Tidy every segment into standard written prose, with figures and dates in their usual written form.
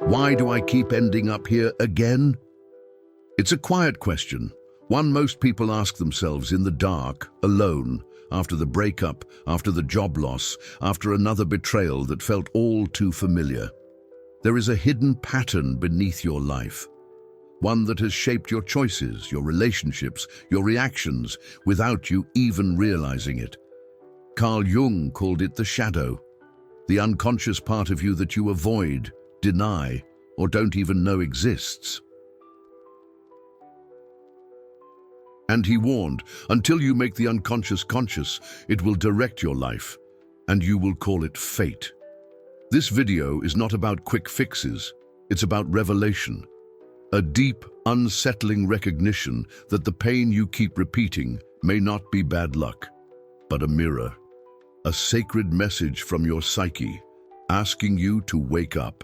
Why do I keep ending up here again? It's a quiet question, one most people ask themselves in the dark, alone, after the breakup, after the job loss, after another betrayal that felt all too familiar. There is a hidden pattern beneath your life, one that has shaped your choices, your relationships, your reactions, without you even realizing it. Carl Jung called it the shadow, the unconscious part of you that you avoid, deny, or don't even know exists. And he warned, until you make the unconscious conscious, it will direct your life, and you will call it fate. This video is not about quick fixes, it's about revelation. A deep, unsettling recognition that the pain you keep repeating may not be bad luck, but a mirror. A sacred message from your psyche, asking you to wake up.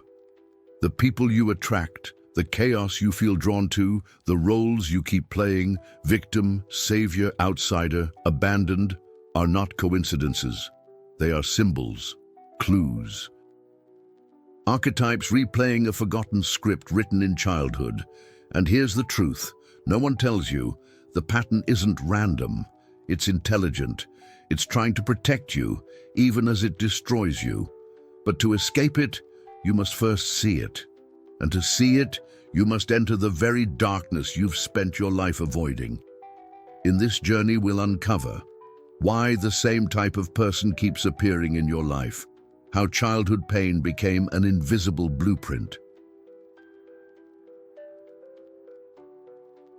The people you attract, the chaos you feel drawn to, the roles you keep playing, victim, savior, outsider, abandoned, are not coincidences. They are symbols, clues. Archetypes replaying a forgotten script written in childhood. And here's the truth. No one tells you. The pattern isn't random. It's intelligent. It's trying to protect you, even as it destroys you. But to escape it, you must first see it. And to see it, you must enter the very darkness you've spent your life avoiding. In this journey, we'll uncover why the same type of person keeps appearing in your life, how childhood pain became an invisible blueprint,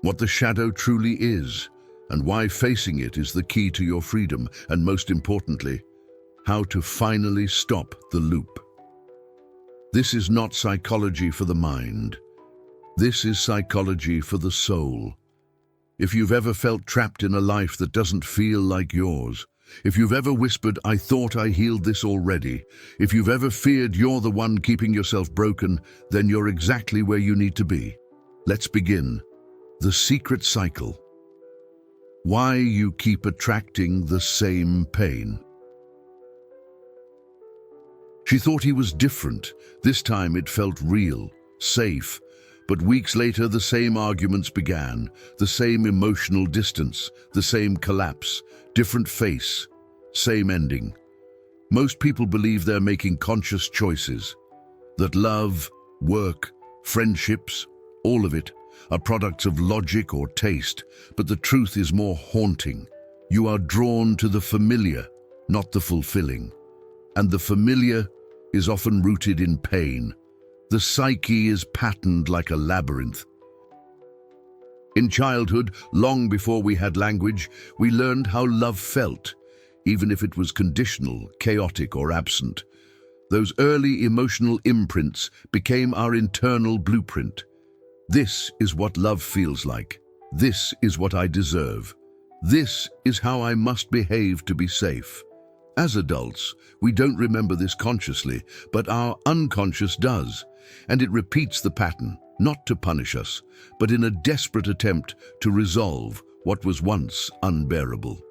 what the shadow truly is, and why facing it is the key to your freedom, and most importantly, how to finally stop the loop. This is not psychology for the mind. This is psychology for the soul. If you've ever felt trapped in a life that doesn't feel like yours, if you've ever whispered, "I thought I healed this already," if you've ever feared you're the one keeping yourself broken, then you're exactly where you need to be. Let's begin. The secret cycle. Why you keep attracting the same pain. She thought he was different. This time it felt real, safe. But weeks later, the same arguments began, the same emotional distance, the same collapse, different face, same ending. Most people believe they're making conscious choices, that love, work, friendships, all of it, are products of logic or taste, but the truth is more haunting. You are drawn to the familiar, not the fulfilling. And the familiar is often rooted in pain. The psyche is patterned like a labyrinth. In childhood, long before we had language, we learned how love felt, even if it was conditional, chaotic, or absent. Those early emotional imprints became our internal blueprint. This is what love feels like. This is what I deserve. This is how I must behave to be safe. As adults, we don't remember this consciously, but our unconscious does, and it repeats the pattern, not to punish us, but in a desperate attempt to resolve what was once unbearable.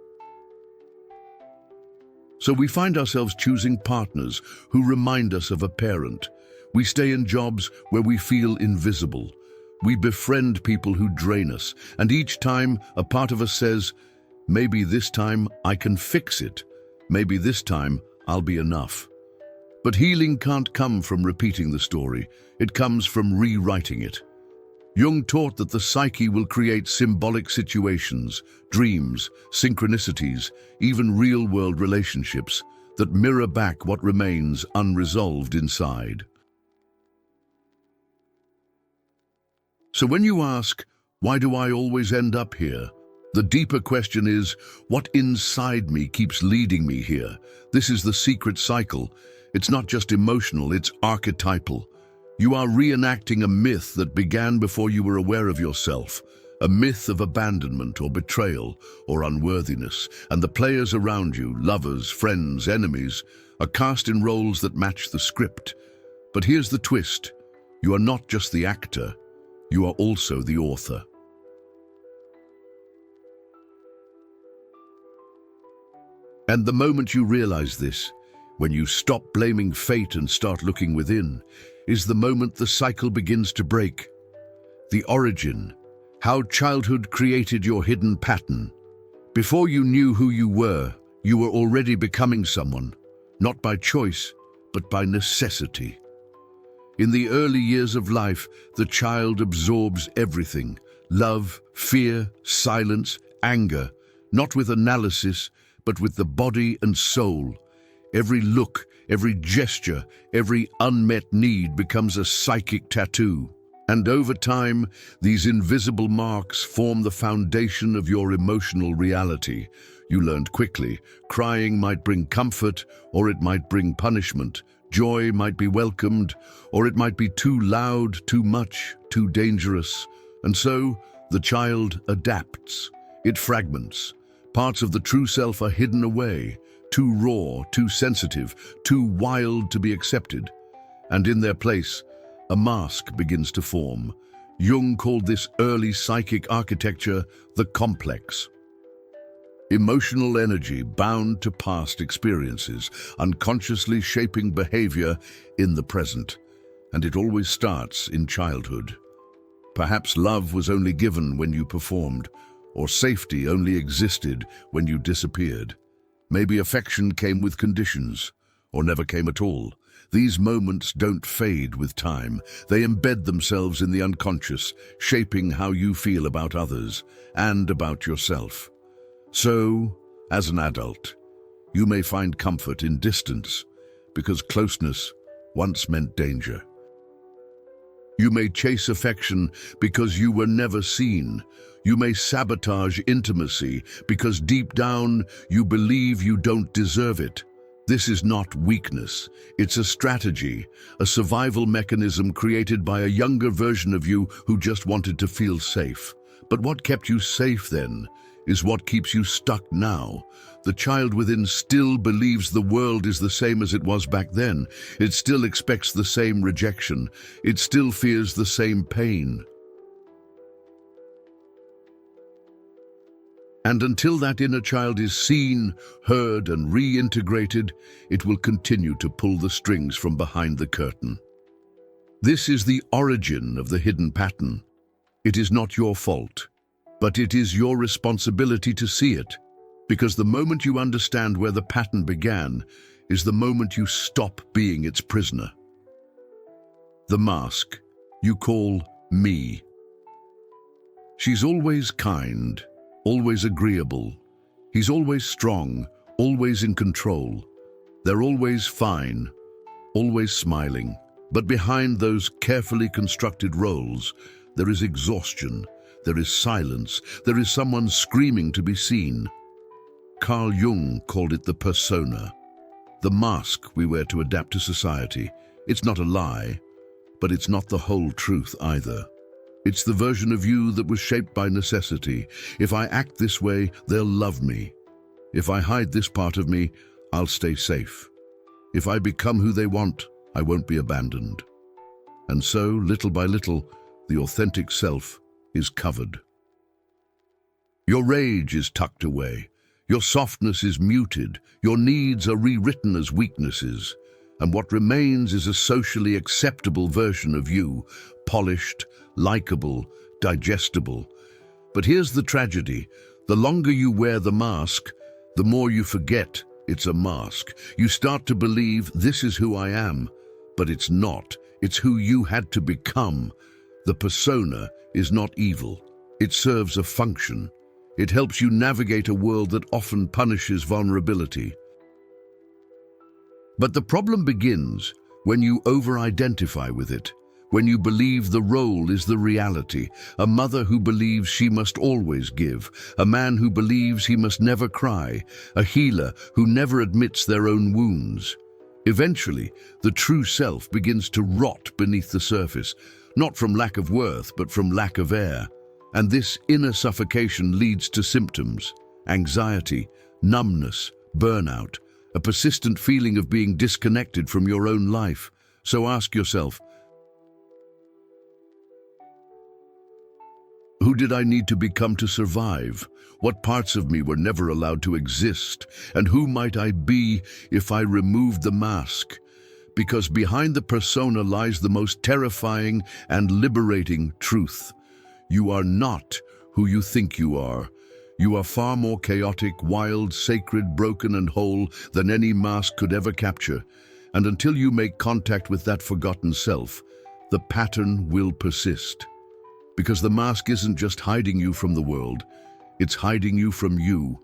So we find ourselves choosing partners who remind us of a parent. We stay in jobs where we feel invisible. We befriend people who drain us, and each time a part of us says, "Maybe this time I can fix it. Maybe this time I'll be enough." But healing can't come from repeating the story. It comes from rewriting it. Jung taught that the psyche will create symbolic situations, dreams, synchronicities, even real-world relationships that mirror back what remains unresolved inside. So when you ask, "Why do I always end up here?" the deeper question is, what inside me keeps leading me here? This is the secret cycle. It's not just emotional, it's archetypal. You are reenacting a myth that began before you were aware of yourself, a myth of abandonment or betrayal or unworthiness, and the players around you, lovers, friends, enemies, are cast in roles that match the script. But here's the twist. You are not just the actor, you are also the author. And the moment you realize this, when you stop blaming fate and start looking within, is the moment the cycle begins to break. The origin, how childhood created your hidden pattern. Before you knew who you were already becoming someone, not by choice, but by necessity. In the early years of life, the child absorbs everything: love, fear, silence, anger, not with analysis, but with the body and soul. Every look, every gesture, every unmet need becomes a psychic tattoo. And over time, these invisible marks form the foundation of your emotional reality. You learned quickly, crying might bring comfort, or it might bring punishment. Joy might be welcomed, or it might be too loud, too much, too dangerous. And so, the child adapts. It fragments. Parts of the true self are hidden away, too raw, too sensitive, too wild to be accepted. And in their place, a mask begins to form. Jung called this early psychic architecture the complex. Emotional energy bound to past experiences, unconsciously shaping behavior in the present. And it always starts in childhood. Perhaps love was only given when you performed, or safety only existed when you disappeared. Maybe affection came with conditions, or never came at all. These moments don't fade with time. They embed themselves in the unconscious, shaping how you feel about others and about yourself. So, as an adult, you may find comfort in distance, because closeness once meant danger. You may chase affection because you were never seen. You may sabotage intimacy because deep down you believe you don't deserve it. This is not weakness. It's a strategy, a survival mechanism created by a younger version of you who just wanted to feel safe. But what kept you safe then is what keeps you stuck now. The child within still believes the world is the same as it was back then. It still expects the same rejection. It still fears the same pain. And until that inner child is seen, heard, and reintegrated, it will continue to pull the strings from behind the curtain. This is the origin of the hidden pattern. It is not your fault, but it is your responsibility to see it, because the moment you understand where the pattern began is the moment you stop being its prisoner. The mask you call me. She's always kind, always agreeable. He's always strong, always in control. They're always fine, always smiling. But behind those carefully constructed roles, there is exhaustion, there is silence, there is someone screaming to be seen. Carl Jung called it the persona, the mask we wear to adapt to society. It's not a lie, but it's not the whole truth either. It's the version of you that was shaped by necessity. If I act this way, they'll love me. If I hide this part of me, I'll stay safe. If I become who they want, I won't be abandoned. And so, little by little, the authentic self is covered. Your rage is tucked away. Your softness is muted. Your needs are rewritten as weaknesses. And what remains is a socially acceptable version of you, polished, likable, digestible. But here's the tragedy. The longer you wear the mask, the more you forget it's a mask. You start to believe this is who I am, but it's not. It's who you had to become. The persona is not evil. It serves a function. It helps you navigate a world that often punishes vulnerability. But the problem begins when you over-identify with it, when you believe the role is the reality, a mother who believes she must always give, a man who believes he must never cry, a healer who never admits their own wounds. Eventually, the true self begins to rot beneath the surface, not from lack of worth, but from lack of air. And this inner suffocation leads to symptoms: anxiety, numbness, burnout, a persistent feeling of being disconnected from your own life. So ask yourself, who Who did I need to become to survive? What parts of me were never allowed to exist? And who might I be if I removed the mask? Because behind the persona lies the most terrifying and liberating truth. You are not who you think you are. You are far more chaotic, wild, sacred, broken, and whole than any mask could ever capture. And until you make contact with that forgotten self, the pattern will persist. Because the mask isn't just hiding you from the world, it's hiding you from you.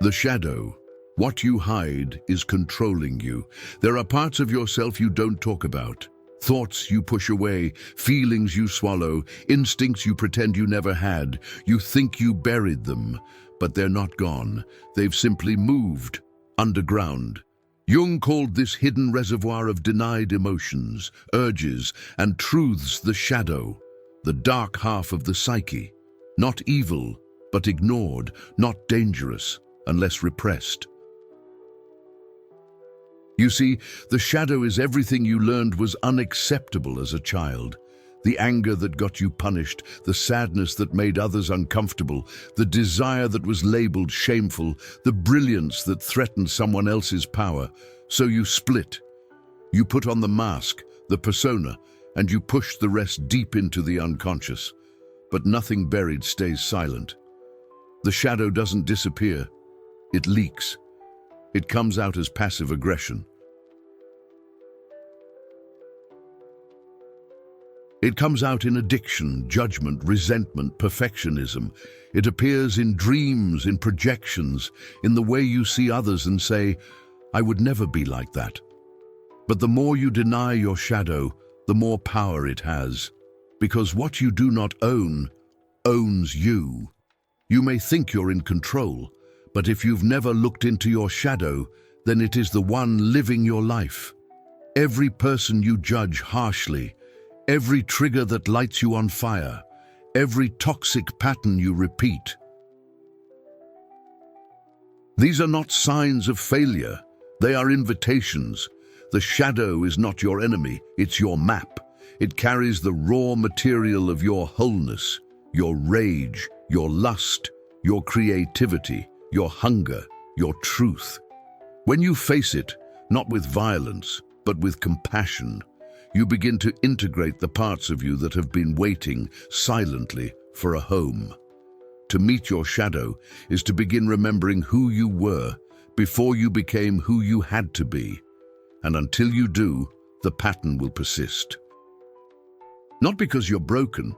The shadow. What you hide is controlling you. There are parts of yourself you don't talk about. Thoughts you push away, feelings you swallow, instincts you pretend you never had. You think you buried them, but they're not gone. They've simply moved underground. Jung called this hidden reservoir of denied emotions, urges, and truths the shadow, the dark half of the psyche. Not evil, but ignored, not dangerous, unless repressed. You see, the shadow is everything you learned was unacceptable as a child. The anger that got you punished, the sadness that made others uncomfortable, the desire that was labeled shameful, the brilliance that threatened someone else's power. So you split. You put on the mask, the persona, and you push the rest deep into the unconscious. But nothing buried stays silent. The shadow doesn't disappear. It leaks. It comes out as passive aggression. It comes out in addiction, judgment, resentment, perfectionism. It appears in dreams, in projections, in the way you see others and say, I would never be like that. But the more you deny your shadow, the more power it has. Because what you do not own, owns you. You may think you're in control, but if you've never looked into your shadow, then it is the one living your life. Every person you judge harshly, every trigger that lights you on fire, every toxic pattern you repeat. These are not signs of failure. They are invitations. The shadow is not your enemy, it's your map. It carries the raw material of your wholeness, your rage, your lust, your creativity, your hunger, your truth. When you face it, not with violence, but with compassion, you begin to integrate the parts of you that have been waiting silently for a home. To meet your shadow is to begin remembering who you were before you became who you had to be. And until you do, the pattern will persist. Not because you're broken,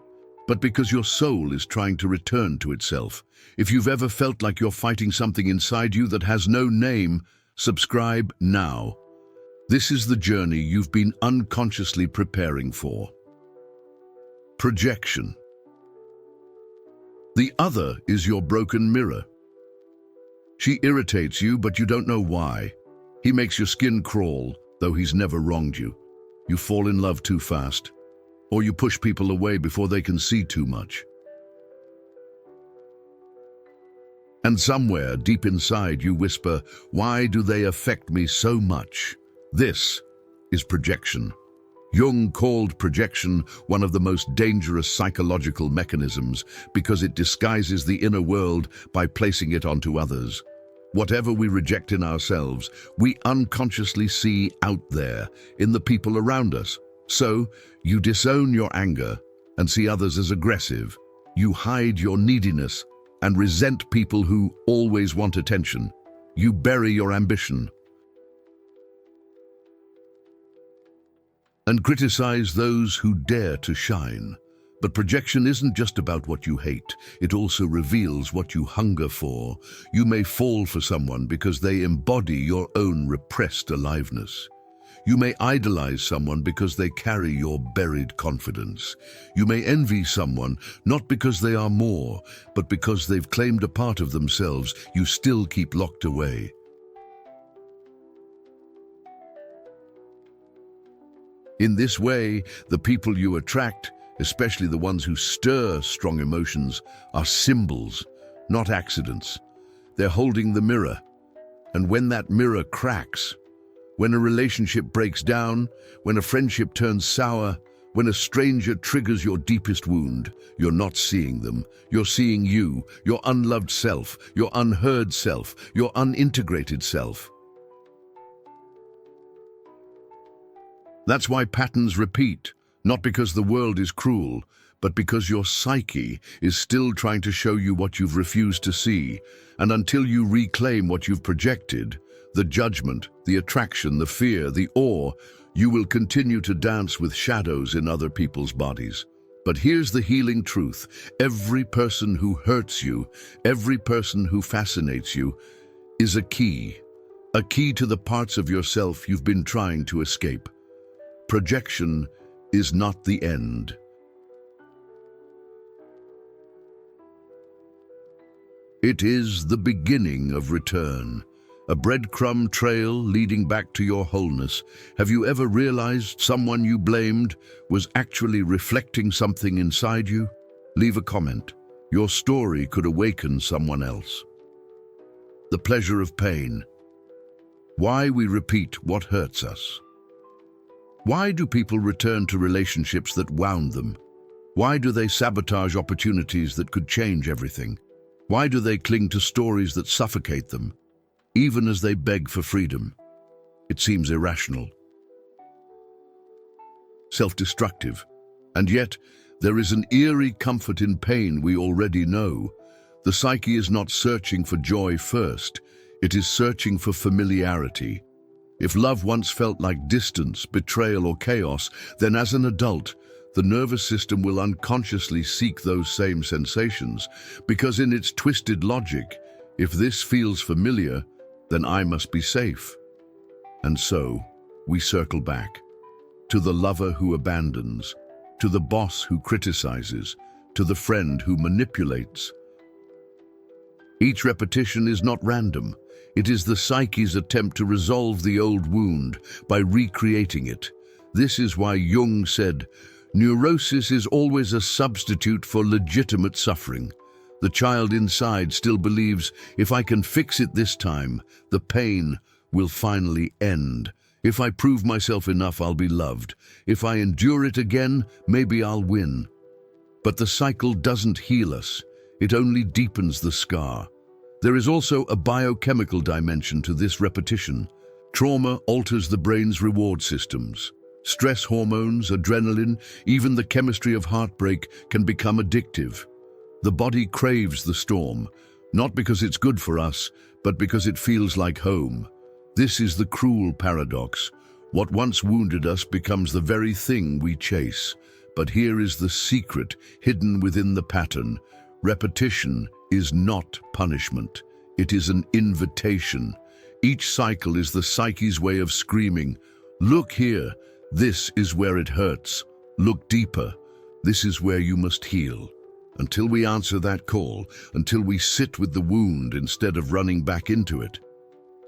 but because your soul is trying to return to itself. If you've ever felt like you're fighting something inside you that has no name, subscribe now. This is the journey you've been unconsciously preparing for. Projection. The other is your broken mirror. She irritates you, but you don't know why. He makes your skin crawl, though he's never wronged you. You fall in love too fast, or you push people away before they can see too much. And somewhere deep inside you whisper, why do they affect me so much? This is projection. Jung called projection one of the most dangerous psychological mechanisms because it disguises the inner world by placing it onto others. Whatever we reject in ourselves, we unconsciously see out there in the people around us. So, you disown your anger and see others as aggressive. You hide your neediness and resent people who always want attention. You bury your ambition and criticize those who dare to shine. But projection isn't just about what you hate. It also reveals what you hunger for. You may fall for someone because they embody your own repressed aliveness. You may idolize someone because they carry your buried confidence. You may envy someone not because they are more, but because they've claimed a part of themselves you still keep locked away. In this way, the people you attract, especially the ones who stir strong emotions, are symbols, not accidents. They're holding the mirror. And when that mirror cracks, when a relationship breaks down, when a friendship turns sour, When a stranger triggers your deepest wound, you're not seeing them. You're seeing you, your unloved self, your unheard self, your unintegrated self. That's why patterns repeat, not because the world is cruel, but because your psyche is still trying to show you what you've refused to see, and until you reclaim what you've projected, the judgment, the attraction, the fear, the awe, you will continue to dance with shadows in other people's bodies. But here's the healing truth. Every person who hurts you, every person who fascinates you, is a key to the parts of yourself you've been trying to escape. Projection is not the end. It is the beginning of return, a breadcrumb trail leading back to your wholeness. Have you ever realized someone you blamed was actually reflecting something inside you? Leave a comment. Your story could awaken someone else. The pleasure of pain. Why we repeat what hurts us. Why do people return to relationships that wound them? Why do they sabotage opportunities that could change everything? Why do they cling to stories that suffocate them, even as they beg for freedom? It seems irrational, self-destructive, and yet there is an eerie comfort in pain we already know. The psyche is not searching for joy first, it is searching for familiarity. If love once felt like distance, betrayal, or chaos, then as an adult, the nervous system will unconsciously seek those same sensations, because in its twisted logic, if this feels familiar, then I must be safe. And so, we circle back, to the lover who abandons, to the boss who criticizes, to the friend who manipulates. Each repetition is not random. It is the psyche's attempt to resolve the old wound by recreating it. This is why Jung said, neurosis is always a substitute for legitimate suffering. The child inside still believes, if I can fix it this time, the pain will finally end. If I prove myself enough, I'll be loved. If I endure it again, maybe I'll win. But the cycle doesn't heal us. It only deepens the scar. There is also a biochemical dimension to this repetition. Trauma alters the brain's reward systems. Stress hormones, adrenaline, even the chemistry of heartbreak can become addictive. The body craves the storm, not because it's good for us, but because it feels like home. This is the cruel paradox. What once wounded us becomes the very thing we chase. But here is the secret hidden within the pattern. Repetition is not punishment. It is an invitation. Each cycle is the psyche's way of screaming, look here. This is where it hurts. Look deeper. This is where you must heal. Until we answer that call, until we sit with the wound instead of running back into it,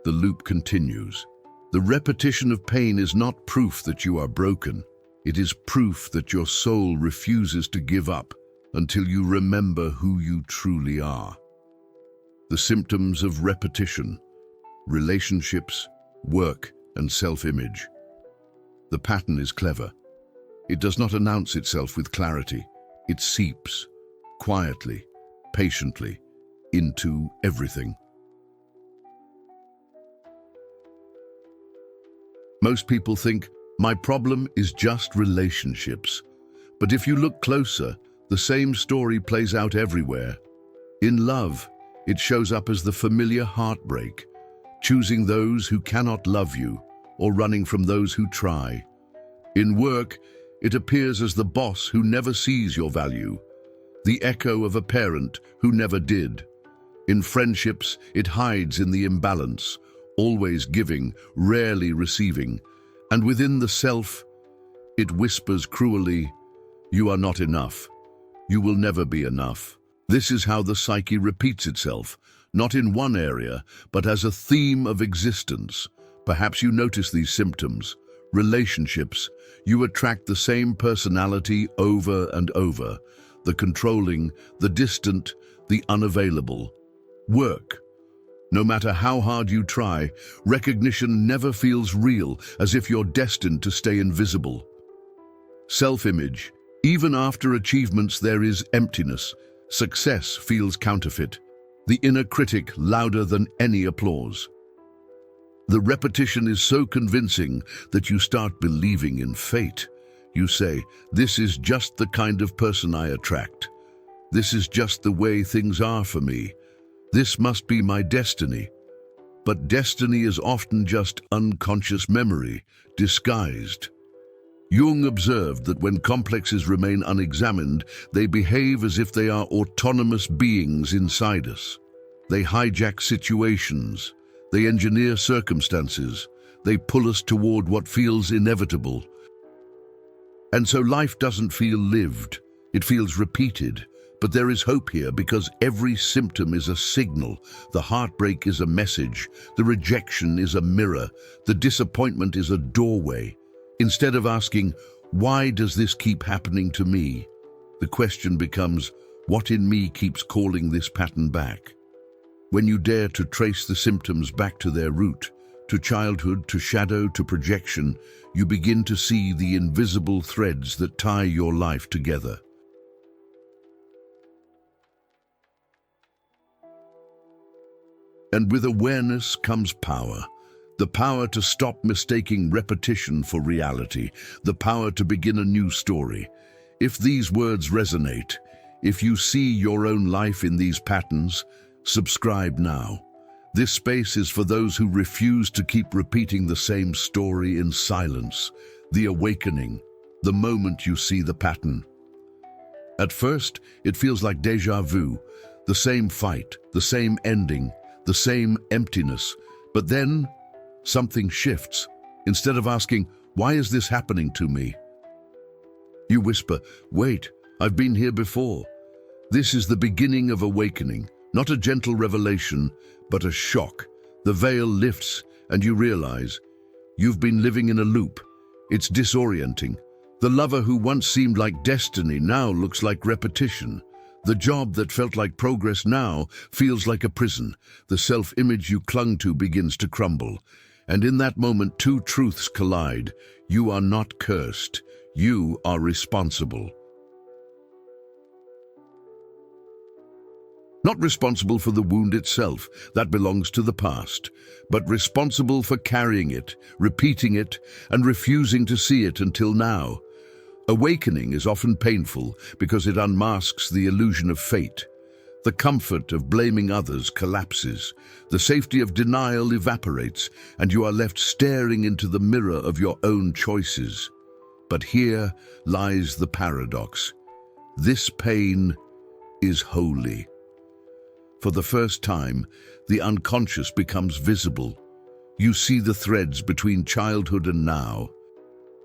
the loop continues. The repetition of pain is not proof that you are broken. It is proof that your soul refuses to give up until you remember who you truly are. The symptoms of repetition: relationships, work, and self-image. The pattern is clever. It does not announce itself with clarity. It seeps, quietly, patiently, into everything. Most people think, my problem is just relationships. But if you look closer, the same story plays out everywhere. In love, it shows up as the familiar heartbreak, choosing those who cannot love you, or running from those who try. In work, it appears as the boss who never sees your value, the echo of a parent who never did. In friendships, it hides in the imbalance, always giving, rarely receiving. And within the self, it whispers cruelly, you are not enough. You will never be enough. This is how the psyche repeats itself, not in one area, but as a theme of existence. Perhaps you notice these symptoms. Relationships, you attract the same personality over and over. The controlling, the distant, the unavailable. Work. No matter how hard you try, recognition never feels real, as if you're destined to stay invisible. Self-image. Even after achievements there is emptiness. Success feels counterfeit. The inner critic louder than any applause. The repetition is so convincing that you start believing in fate. You say, this is just the kind of person I attract. This is just the way things are for me. This must be my destiny. But destiny is often just unconscious memory, disguised. Jung observed that when complexes remain unexamined, they behave as if they are autonomous beings inside us. They hijack situations. They engineer circumstances. They pull us toward what feels inevitable. And so life doesn't feel lived. It feels repeated. But there is hope here because every symptom is a signal. The heartbreak is a message. The rejection is a mirror. The disappointment is a doorway. Instead of asking, why does this keep happening to me? The question becomes, what in me keeps calling this pattern back? When you dare to trace the symptoms back to their root, to childhood, to shadow, to projection, you begin to see the invisible threads that tie your life together. And with awareness comes power. The power to stop mistaking repetition for reality. The power to begin a new story. If these words resonate, if you see your own life in these patterns, subscribe now. This space is for those who refuse to keep repeating the same story in silence. The awakening, the moment you see the pattern. At first, it feels like déjà vu, the same fight, the same ending, the same emptiness. But then, something shifts. Instead of asking, why is this happening to me? You whisper, wait, I've been here before. This is the beginning of awakening, not a gentle revelation, but a shock. The veil lifts and you realize you've been living in a loop. It's disorienting. The lover who once seemed like destiny now looks like repetition. The job that felt like progress now feels like a prison. The self-image you clung to begins to crumble. And in that moment, two truths collide. You are not cursed. You are responsible. Not responsible for the wound itself, that belongs to the past, but responsible for carrying it, repeating it, and refusing to see it until now. Awakening is often painful because it unmasks the illusion of fate. The comfort of blaming others collapses. The safety of denial evaporates, and you are left staring into the mirror of your own choices. But here lies the paradox. This pain is holy. For the first time, the unconscious becomes visible. You see the threads between childhood and now.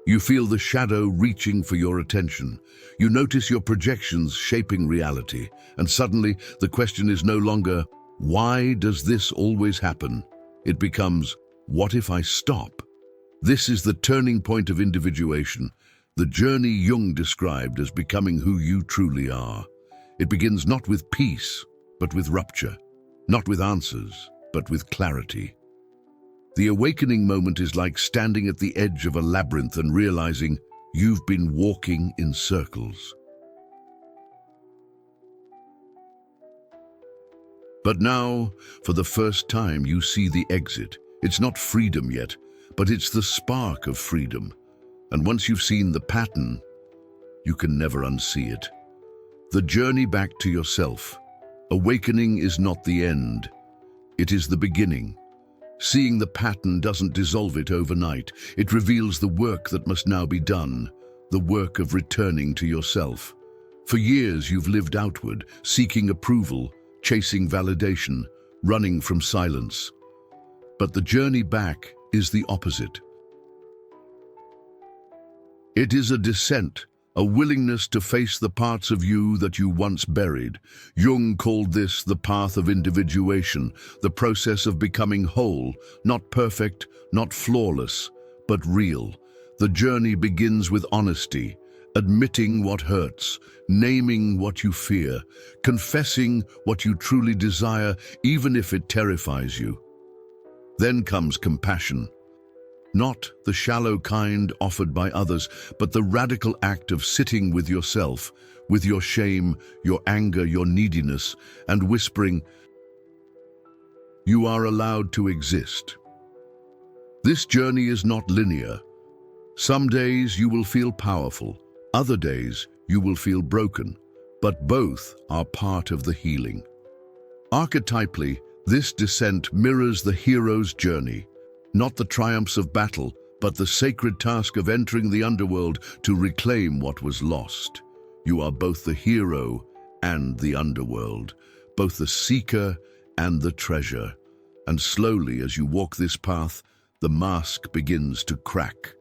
You feel the shadow reaching for your attention. You notice your projections shaping reality. And suddenly, the question is no longer, why does this always happen? It becomes, what if I stop? This is the turning point of individuation, the journey Jung described as becoming who you truly are. It begins not with peace, but with rupture. Not with answers, but with clarity. The awakening moment is like standing at the edge of a labyrinth and realizing you've been walking in circles. But now, for the first time, you see the exit. It's not freedom yet, but it's the spark of freedom. And once you've seen the pattern, you can never unsee it. The journey back to yourself. Awakening is not the end. It is the beginning. Seeing the pattern doesn't dissolve it overnight. It reveals the work that must now be done, the work of returning to yourself. For years you've lived outward, seeking approval, chasing validation, running from silence. But the journey back is the opposite. It is a descent, a willingness to face the parts of you that you once buried. Jung called this the path of individuation, the process of becoming whole, not perfect, not flawless, but real. The journey begins with honesty, admitting what hurts, naming what you fear, confessing what you truly desire, even if it terrifies you. Then comes compassion. Not the shallow kind offered by others, but the radical act of sitting with yourself, with your shame, your anger, your neediness, and whispering, "You are allowed to exist." This journey is not linear. Some days you will feel powerful, other days you will feel broken, but both are part of the healing. Archetypally, this descent mirrors the hero's journey, not the triumphs of battle, but the sacred task of entering the underworld to reclaim what was lost. You are both the hero and the underworld, both the seeker and the treasure. And slowly, as you walk this path, the mask begins to crack.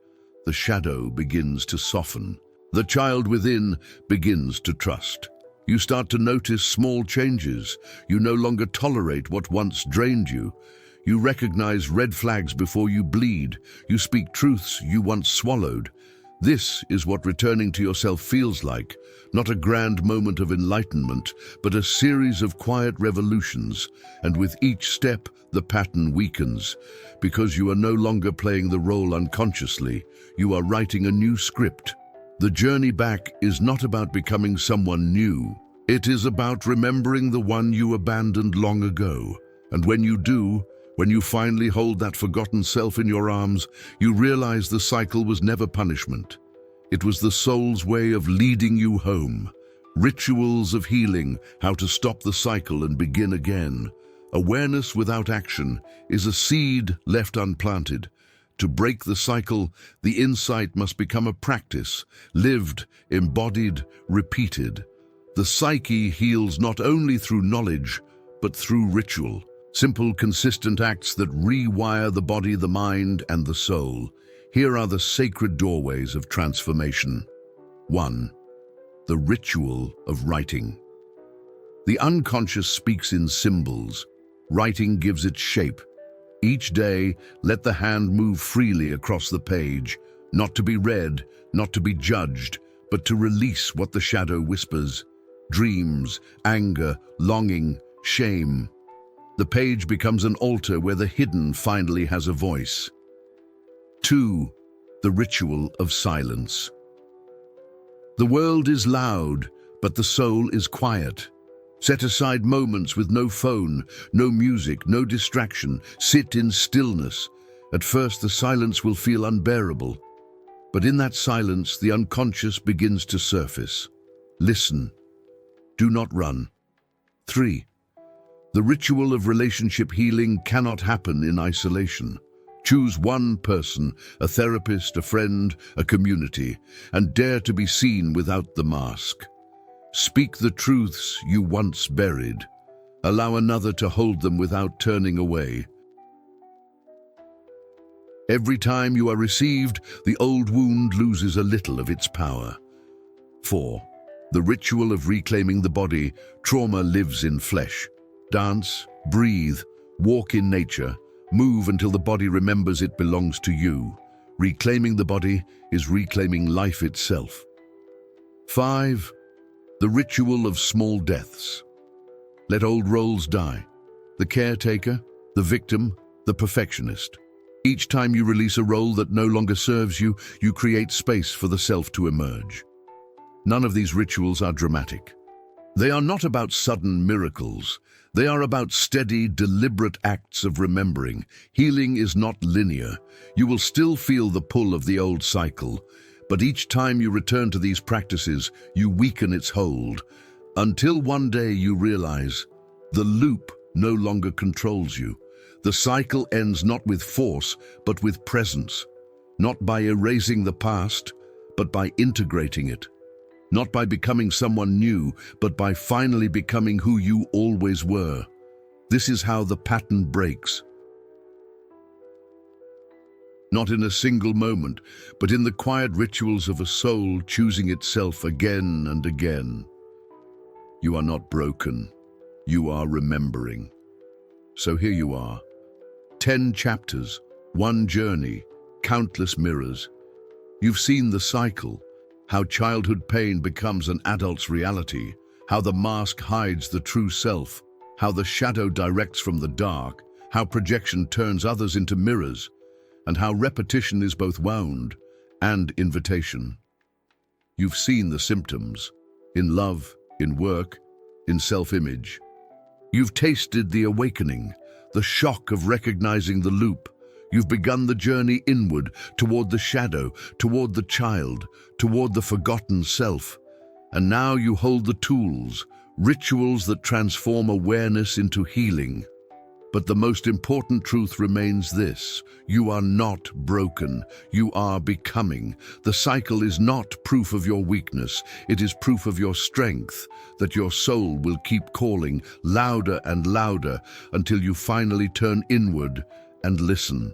The shadow begins to soften. The child within begins to trust. You start to notice small changes. You no longer tolerate what once drained you. You recognize red flags before you bleed. You speak truths you once swallowed. This is what returning to yourself feels like. Not a grand moment of enlightenment, but a series of quiet revolutions. And with each step, the pattern weakens. Because you are no longer playing the role unconsciously. You are writing a new script. The journey back is not about becoming someone new. It is about remembering the one you abandoned long ago. And when you do, when you finally hold that forgotten self in your arms, you realize the cycle was never punishment. It was the soul's way of leading you home. Rituals of healing, how to stop the cycle and begin again. Awareness without action is a seed left unplanted. To break the cycle, the insight must become a practice, lived, embodied, repeated. The psyche heals not only through knowledge, but through ritual. Simple, consistent acts that rewire the body, the mind, and the soul. Here are the sacred doorways of transformation. 1. The ritual of writing. The unconscious speaks in symbols. Writing gives it shape. Each day, let the hand move freely across the page, not to be read, not to be judged, but to release what the shadow whispers. Dreams, anger, longing, shame. The page becomes an altar where the hidden finally has a voice. 2. The ritual of silence. The world is loud, but the soul is quiet. Set aside moments with no phone, no music, no distraction. Sit in stillness. At first, the silence will feel unbearable. But in that silence, the unconscious begins to surface. Listen. Do not run. 3. The ritual of relationship healing cannot happen in isolation. Choose one person, a therapist, a friend, a community, and dare to be seen without the mask. Speak the truths you once buried. Allow another to hold them without turning away. Every time you are received, the old wound loses a little of its power. 4. The ritual of reclaiming the body. Trauma lives in flesh. Dance, breathe, walk in nature, move until the body remembers it belongs to you. Reclaiming the body is reclaiming life itself. 5. The ritual of small deaths. Let old roles die. The caretaker, the victim, the perfectionist. Each time you release a role that no longer serves you, you create space for the self to emerge. None of these rituals are dramatic. They are not about sudden miracles. They are about steady, deliberate acts of remembering. Healing is not linear. You will still feel the pull of the old cycle. But each time you return to these practices, you weaken its hold, until one day you realize the loop no longer controls you. The cycle ends not with force, but with presence. Not by erasing the past, but by integrating it. Not by becoming someone new, but by finally becoming who you always were. This is how the pattern breaks. Not in a single moment, but in the quiet rituals of a soul choosing itself again and again. You are not broken. You are remembering. So here you are. 10 chapters, one journey, countless mirrors. You've seen the cycle, how childhood pain becomes an adult's reality, how the mask hides the true self, how the shadow directs from the dark, how projection turns others into mirrors. and how repetition is both wound and invitation. You've seen the symptoms in love, in work, in self-image. You've tasted the awakening, the shock of recognizing the loop. You've begun the journey inward, toward the shadow, toward the child, toward the forgotten self. And now you hold the tools, rituals that transform awareness into healing. But the most important truth remains this: you are not broken, you are becoming. The cycle is not proof of your weakness, it is proof of your strength, that your soul will keep calling louder and louder until you finally turn inward and listen.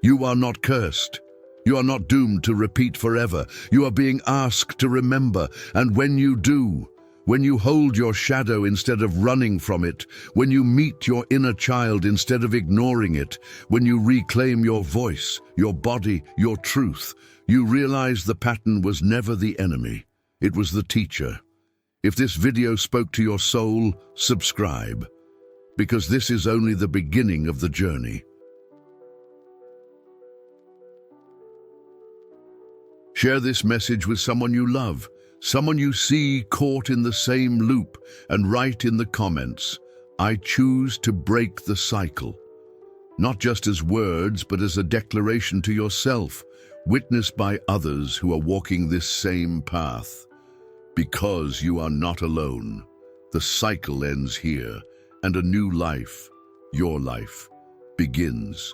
You are not cursed. You are not doomed to repeat forever. You are being asked to remember, and when you do, when you hold your shadow instead of running from it, when you meet your inner child instead of ignoring it, when you reclaim your voice, your body, your truth, you realize the pattern was never the enemy. It was the teacher. If this video spoke to your soul, subscribe, because this is only the beginning of the journey. Share this message with someone you love, someone you see caught in the same loop, and write in the comments, "I choose to break the cycle." Not just as words, but as a declaration to yourself, witnessed by others who are walking this same path. Because you are not alone. The cycle ends here, and a new life, your life, begins.